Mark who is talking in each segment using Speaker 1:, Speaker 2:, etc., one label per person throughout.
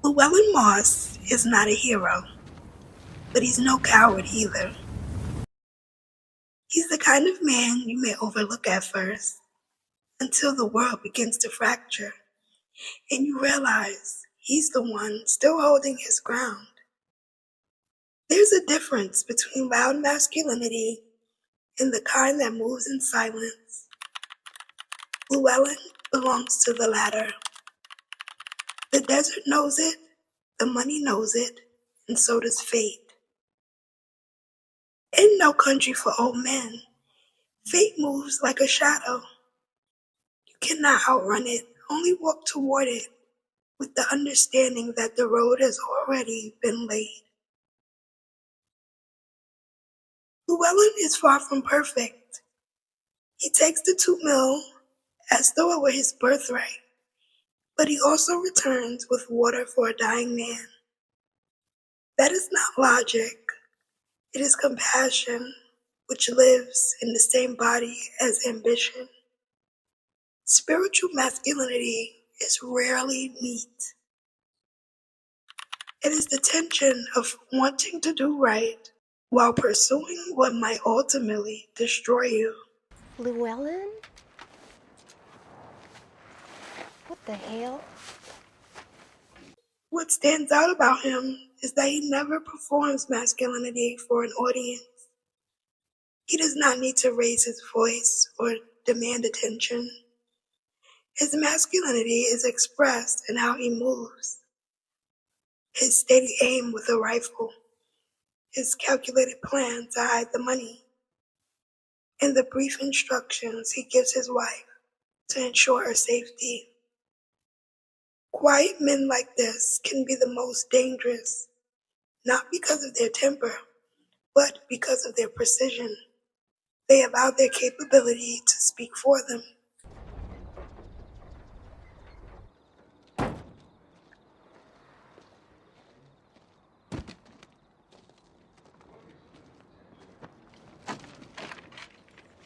Speaker 1: Llewelyn Moss is not a hero, but he's no coward either. He's the kind of man you may overlook at first, until the world begins to fracture, and you realize he's the one still holding his ground. There's a difference between loud masculinity and the kind that moves in silence. Llewelyn belongs to the latter. The desert knows it, the money knows it, and so does fate. In No Country for Old Men, fate moves like a shadow. You cannot outrun it, only walk toward it with the understanding that the road has already been laid. Llewelyn is far from perfect. He takes the 2 mil as though it were his birthright, but he also returns with water for a dying man. That is not logic, it is compassion, which lives in the same body as ambition. Spiritual masculinity is rarely neat. It is the tension of wanting to do right while pursuing what might ultimately destroy you.
Speaker 2: Llewelyn? What the hell?
Speaker 1: What stands out about him is that he never performs masculinity for an audience. He does not need to raise his voice or demand attention. His masculinity is expressed in how he moves, his steady aim with a rifle, his calculated plan to hide the money, and the brief instructions he gives his wife to ensure her safety. Quiet men like this can be the most dangerous, not because of their temper, but because of their precision. They allow their capability to speak for them.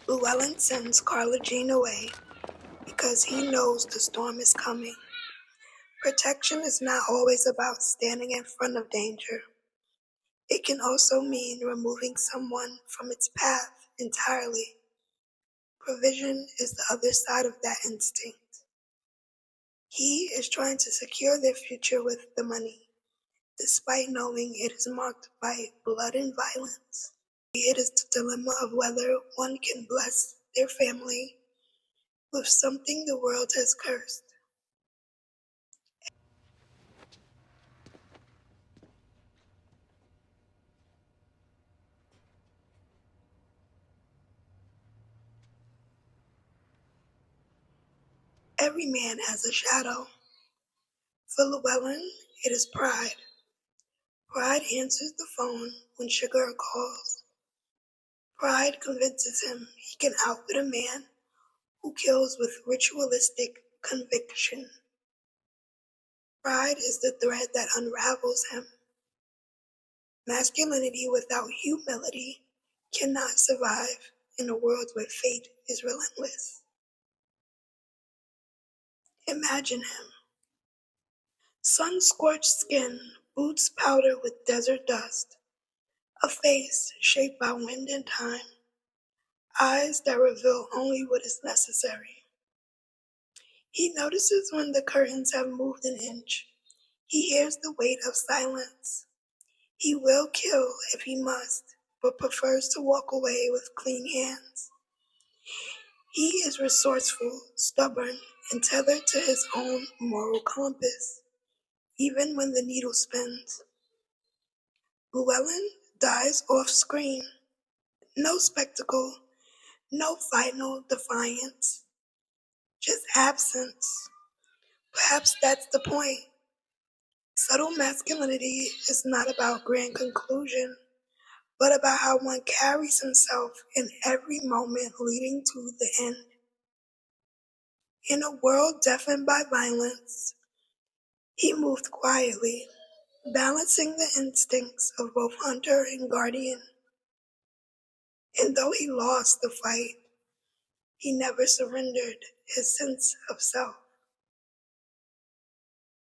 Speaker 1: Llewelyn sends Carla Jean away because he knows the storm is coming. Protection is not always about standing in front of danger. It can also mean removing someone from its path entirely. Provision is the other side of that instinct. He is trying to secure their future with the money, despite knowing it is marked by blood and violence. It is the dilemma of whether one can bless their family with something the world has cursed. Every man has a shadow. For Llewelyn, it is pride. Pride answers the phone when Sugar calls. Pride convinces him he can outwit a man who kills with ritualistic conviction. Pride is the thread that unravels him. Masculinity without humility cannot survive in a world where fate is relentless. Imagine him. Sun-scorched skin, boots powdered with desert dust, a face shaped by wind and time, eyes that reveal only what is necessary. He notices when the curtains have moved an inch. He hears the weight of silence. He will kill if he must, but prefers to walk away with clean hands. He is resourceful, stubborn, and tethered to his own moral compass, even when the needle spins. Llewelyn dies off screen. No spectacle, no final defiance, just absence. Perhaps that's the point. Subtle masculinity is not about grand conclusion, but about how one carries himself in every moment leading to the end. In a world deafened by violence, he moved quietly, balancing the instincts of both hunter and guardian. And though he lost the fight, he never surrendered his sense of self.